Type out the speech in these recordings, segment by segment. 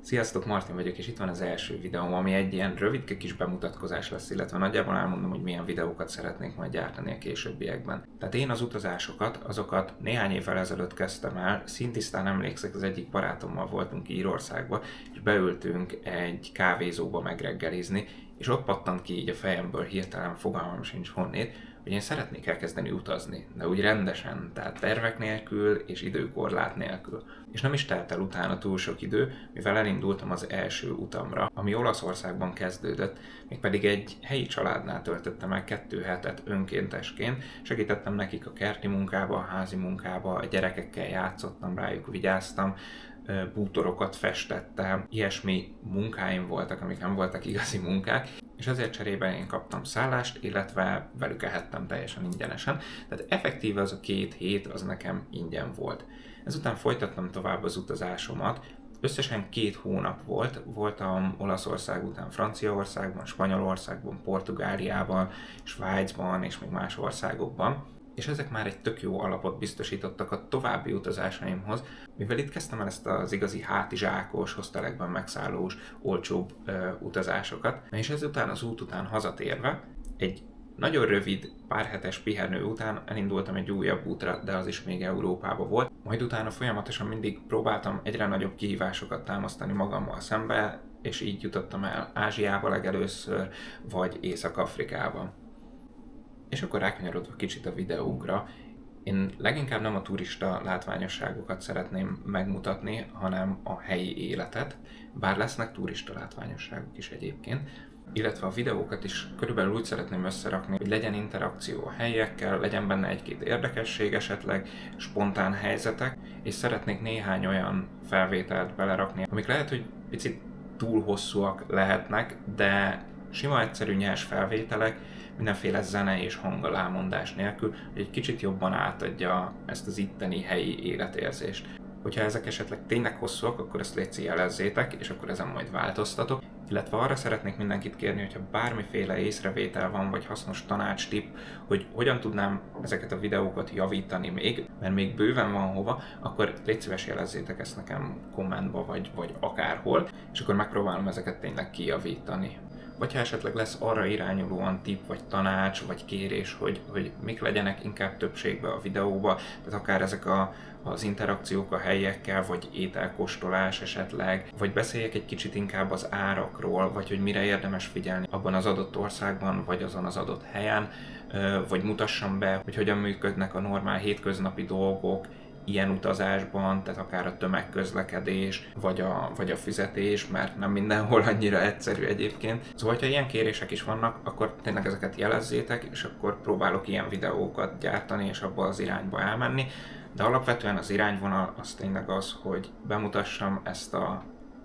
Sziasztok, Martin vagyok, és itt van az első videóm, ami egy ilyen rövidke kis bemutatkozás lesz, illetve nagyjából elmondom, hogy milyen videókat szeretnék majd gyártani a későbbiekben. Tehát én az utazásokat, azokat néhány évvel ezelőtt kezdtem el, szintisztán emlékszek, az egyik barátommal voltunk Írországba, és beültünk egy kávézóba megreggelizni, és ott pattant ki így a fejemből hirtelen, fogalmam sincs honnét, hogy én szeretnék elkezdeni utazni, de úgy rendesen, tehát tervek nélkül és időkorlát nélkül. És nem is telt el utána túl sok idő, mivel elindultam az első utamra, ami Olaszországban kezdődött, mégpedig egy helyi családnál töltöttem el 2 hetet önkéntesként, segítettem nekik a kerti munkába, a házi munkába, a gyerekekkel játszottam rájuk, vigyáztam, bútorokat festettem, ilyesmi munkáim voltak, amik nem voltak igazi munkák, és ezért cserében én kaptam szállást, illetve velük ehettem teljesen ingyenesen, tehát effektíve az a 2 hét az nekem ingyen volt. Ezután folytattam tovább az utazásomat, összesen 2 hónap volt, voltam Olaszország után Franciaországban, Spanyolországban, Portugáliában, Svájcban és még más országokban, és ezek már egy tök jó alapot biztosítottak a további utazásaimhoz, mivel itt kezdtem el ezt az igazi hátizsákos, hostelekben megszállós, olcsóbb utazásokat, és ezután az út után hazatérve, egy nagyon rövid, pár hetes pihenő után elindultam egy újabb útra, de az is még Európába volt. Majd utána folyamatosan mindig próbáltam egyre nagyobb kihívásokat támasztani magammal szembe, és így jutottam el Ázsiába legelőször, vagy Észak-Afrikába. És akkor rákanyarodva kicsit a videókra, én leginkább nem a turista látványosságokat szeretném megmutatni, hanem a helyi életet, bár lesznek turista látványosságok is egyébként, illetve a videókat is körülbelül úgy szeretném összerakni, hogy legyen interakció a helyiekkel, legyen benne egy-két érdekesség esetleg, spontán helyzetek, és szeretnék néhány olyan felvételt belerakni, amik lehet, hogy picit túl hosszúak lehetnek, de sima, egyszerű, nyers felvételek, mindenféle zene és hangalámondás nélkül, hogy egy kicsit jobban átadja ezt az itteni helyi életérzést. Hogyha ezek esetleg tényleg hosszúak, akkor ezt létszik jelezzétek, és akkor ezen majd változtatok. Illetve arra szeretnék mindenkit kérni, hogyha bármiféle észrevétel van, vagy hasznos tanács, tipp, hogy hogyan tudnám ezeket a videókat javítani még, mert még bőven van hova, akkor légy szíves jelezzétek ezt nekem kommentba, vagy akárhol, és akkor megpróbálom ezeket tényleg kijavítani. Vagy ha esetleg lesz arra irányulóan tipp, vagy tanács, vagy kérés, hogy mik legyenek inkább többségben a videóba, tehát akár ezek az interakciók a helyiekkel, vagy ételkóstolás esetleg, vagy beszéljek egy kicsit inkább az árakról, vagy hogy mire érdemes figyelni abban az adott országban, vagy azon az adott helyen, vagy mutassam be, hogy hogyan működnek a normál hétköznapi dolgok, ilyen utazásban, tehát akár a tömegközlekedés, vagy a fizetés, mert nem mindenhol annyira egyszerű egyébként. Szóval, ha ilyen kérések is vannak, akkor tényleg ezeket jelezzétek, és akkor próbálok ilyen videókat gyártani, és abba az irányba elmenni. De alapvetően az irányvonal az tényleg az, hogy bemutassam ezt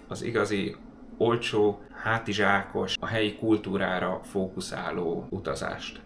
az igazi, olcsó, hátizsákos, a helyi kultúrára fókuszáló utazást.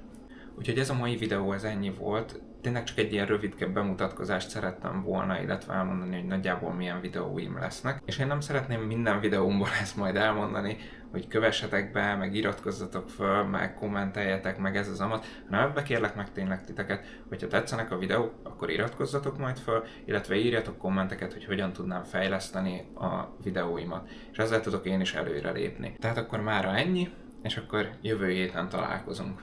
Úgyhogy ez a mai videó ez ennyi volt. Tényleg csak egy ilyen rövidke bemutatkozást szerettem volna, illetve elmondani, hogy nagyjából milyen videóim lesznek. És én nem szeretném minden videómból ezt majd elmondani, hogy kövessetek be, meg iratkozzatok föl, meg kommenteljetek, meg ez az amat, hanem ebbe kérlek meg tényleg titeket, hogyha tetszenek a videók, akkor iratkozzatok majd föl, illetve írjatok kommenteket, hogy hogyan tudnám fejleszteni a videóimat. És ezzel tudok én is előre lépni. Tehát akkor mára ennyi, és akkor jövő héten találkozunk.